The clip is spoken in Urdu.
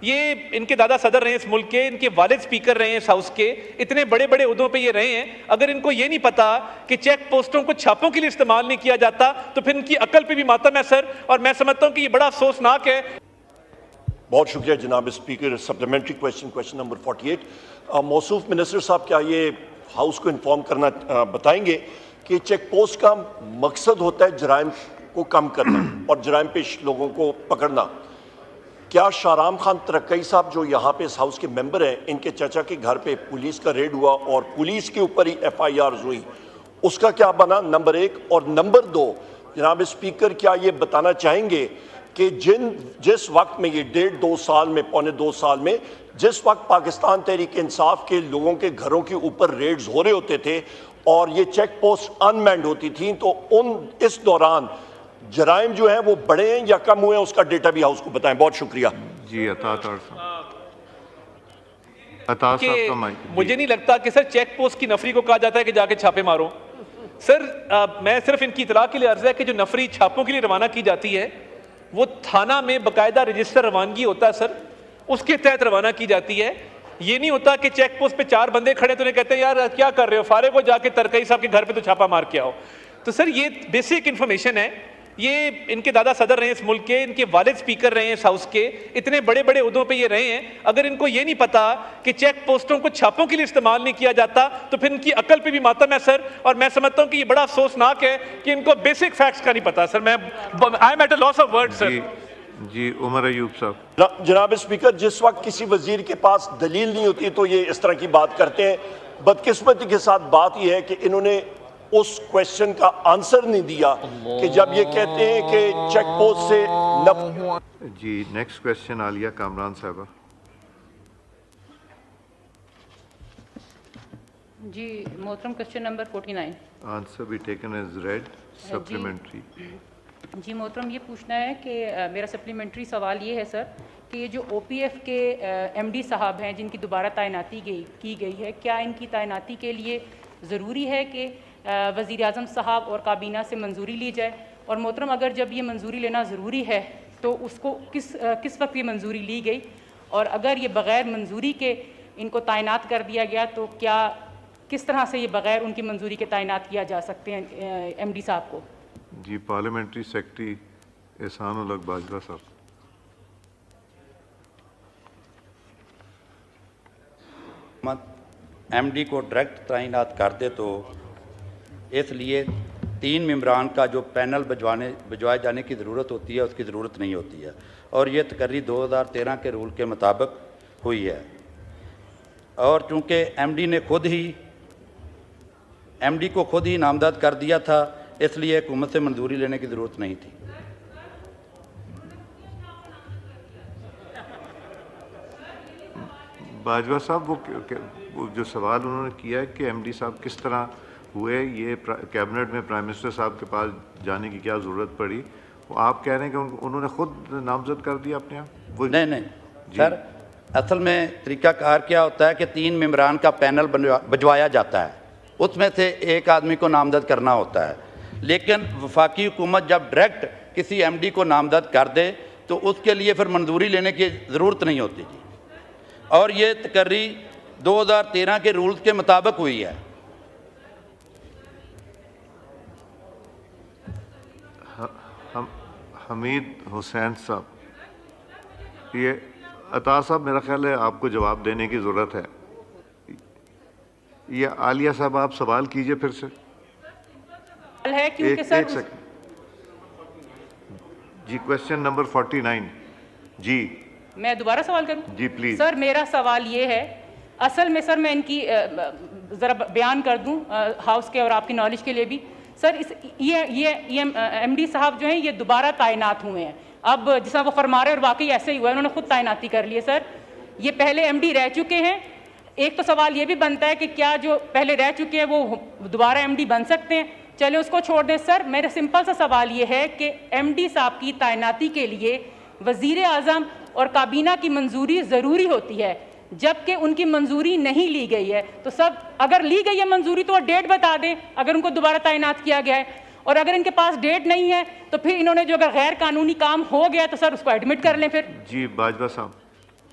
یہ ان کے دادا صدر رہے ہیں اس ملک کے، ان کے والد سپیکر رہے ہیں اس ہاؤس کے، اتنے بڑے بڑے عہدوں پہ یہ رہے ہیں. اگر ان کو یہ نہیں پتا کہ چیک پوسٹوں کو چھاپوں کے لیے استعمال نہیں کیا جاتا تو پھر ان کی عقل پہ بھی ماتم ہے سر. اور میں سمجھتا ہوں کہ یہ بڑا افسوسناک ہے. بہت شکریہ جناب اسپیکر. Supplementary question number 48. موصوف منسٹر صاحب کیا یہ ہاؤس کو انفارم کرنا بتائیں گے کہ چیک پوسٹ کا مقصد ہوتا ہے جرائم کو کم کرنا اور جرائم پیش لوگوں کو پکڑنا. کیا شاہرام خان ترکئی صاحب جو یہاں پہ اس ہاؤس کے ممبر ہیں، ان کے چچا کے گھر پہ پولیس کا ریڈ ہوا اور پولیس کے اوپر ہی FIRs ہوئی، اس کا کیا بنا؟ نمبر 1. اور نمبر 2، جناب اسپیکر کیا یہ بتانا چاہیں گے کہ جس وقت میں یہ 1.5-2 سال میں، پونے 2 سال میں، جس وقت پاکستان تحریک انصاف کے لوگوں کے گھروں کے اوپر ریڈز ہو رہے ہوتے تھے اور یہ چیک پوسٹ ان مینڈ ہوتی تھیں، تو اس دوران جرائم جو ہیں وہ بڑے ہیں یا کم ہوئے ہیں؟ اس کا ڈیٹا بھی ہاؤس کو بتائیں. بہت شکریہ. جی عطا صاحب. مجھے نہیں لگتا کہ سر چیک پوسٹ کی نفری کو کہا جاتا ہے کہ جا کے چھاپے مارو. سر میں صرف ان کی اطلاع کے لیے عرض ہے کہ جو نفری چھاپوں کے لیے روانہ کی جاتی ہے وہ تھانہ میں باقاعدہ رجسٹر روانگی ہوتا ہے سر، اس کے تحت روانہ کی جاتی ہے. یہ نہیں ہوتا کہ چیک پوسٹ پہ 4 بندے کھڑے تو انہیں کہتے ہیں یار کیا کر رہے ہو، فارغ ہو جا کے ترکئی صاحب کے گھر پہ تو چھاپا مار کے آؤ. تو سر یہ بیسک انفارمیشن ہے. یہ ان کے دادا صدر رہے ہیں اس ملک کے، ان کے والد سپیکر رہے ہیں اس ہاؤس کے، اتنے بڑے بڑے عہدوں پہ یہ رہے ہیں. اگر ان کو یہ نہیں پتا کہ چیک پوسٹوں کو چھاپوں کے لیے استعمال نہیں کیا جاتا تو پھر ان کی عقل پہ بھی ماتم ہے سر. اور میں سمجھتا ہوں کہ یہ بڑا افسوسناک ہے کہ ان کو بیسک فیکٹس کا نہیں پتا سر. میں I am at a loss of word sir. جی عمر ایوب صاحب. جناب اسپیکر، جس وقت کسی وزیر کے پاس دلیل نہیں ہوتی تو یہ اس طرح کی بات کرتے ہیں. بدقسمتی کے ساتھ بات یہ ہے کہ انہوں نے اس کویسچن کا آنسر نہیں دیا کہ جب یہ کہتے ہیں کہ چیک پوسٹ سے جی نیکسٹ کویسچن عالیہ کامران صاحبہ. جی محترم کویسچن نمبر 49. آنسر بھی ٹیکن ایز ریڈ. سپلیمنٹری. جی محترم یہ پوچھنا ہے کہ میرا سپلیمنٹری سوال یہ ہے سر کہ یہ جو OPF کے MD صاحب ہیں جن کی دوبارہ تعیناتی کی گئی ہے، کیا ان کی تعیناتی کے لیے ضروری ہے کہ وزیر اعظم صاحب اور کابینہ سے منظوری لی جائے؟ اور محترم اگر جب یہ منظوری لینا ضروری ہے تو اس کو کس وقت یہ منظوری لی گئی؟ اور اگر یہ بغیر منظوری کے ان کو تعینات کر دیا گیا تو کس طرح سے یہ بغیر ان کی منظوری کے تعینات کیا جا سکتے ہیں MD صاحب کو؟ جی پارلیمنٹری سیکرٹری احسان الحق باجوہ صاحب. MD کو ڈائریکٹ تعینات کر دے تو اس لیے 3 ممبران کا جو پینل بھجوائے جانے کی ضرورت ہوتی ہے اس کی ضرورت نہیں ہوتی ہے. اور یہ تقرری 2013 کے رول کے مطابق ہوئی ہے. اور چونکہ MD کو خود ہی نامزد کر دیا تھا اس لیے حکومت سے منظوری لینے کی ضرورت نہیں تھی. باجوہ صاحب وہ جو سوال انہوں نے کیا ہے کہ MD صاحب کس طرح ہوئے، یہ کیبنٹ میں پرائم منسٹر صاحب کے پاس جانے کی کیا ضرورت پڑی، وہ آپ کہہ رہے ہیں کہ انہوں نے خود نامزد کر دیا اپنے آپ؟ نہیں سر، اصل میں طریقہ کار کیا ہوتا ہے کہ 3 ممبران کا پینل بھجوایا جاتا ہے، اس میں سے ایک آدمی کو نامزد کرنا ہوتا ہے. لیکن وفاقی حکومت جب ڈائریکٹ کسی MD کو نامزد کر دے تو اس کے لیے پھر منظوری لینے کی ضرورت نہیں ہوتی جی. اور یہ تقرری 2013 کے رولز کے مطابق ہوئی ہے. حمید حسین صاحب. یہ عطا صاحب میرا خیال ہے آپ کو جواب دینے کی ضرورت ہے. یہ عالیہ صاحب آپ سوال کیجئے پھر سے. ایک سیکنڈ. جی کویسچن نمبر 49. جی میں دوبارہ سوال کروں؟ جی پلیز. سر میرا سوال یہ ہے، اصل میں سر میں ان کی ذرا بیان کر دوں ہاؤس کے اور آپ کی نالج کے لیے بھی. سر یہ MD صاحب جو ہیں یہ دوبارہ تعینات ہوئے ہیں. اب جس طرح وہ فرما رہے ہیں اور واقعی ایسے ہی ہوا ہے، انہوں نے خود تعیناتی کر لی ہے. سر یہ پہلے MD رہ چکے ہیں. ایک تو سوال یہ بھی بنتا ہے کہ کیا جو پہلے رہ چکے ہیں وہ دوبارہ MD بن سکتے ہیں؟ چلے اس کو چھوڑ دیں. سر میرا سمپل سا سوال یہ ہے کہ MD صاحب کی تعیناتی کے لیے وزیر اعظم اور کابینہ کی منظوری ضروری ہوتی ہے، جبکہ ان کی منظوری نہیں لی گئی ہے. تو سب اگر لی گئی ہے منظوری تو وہ ڈیٹ بتا دیں اگر ان کو دوبارہ تعینات کیا گیا ہے، اور اگر ان کے پاس ڈیٹ نہیں ہے تو پھر انہوں نے جو اگر غیر قانونی کام ہو گیا تو سر اس کو ایڈمٹ کر لیں پھر. جی باجوہ صاحب.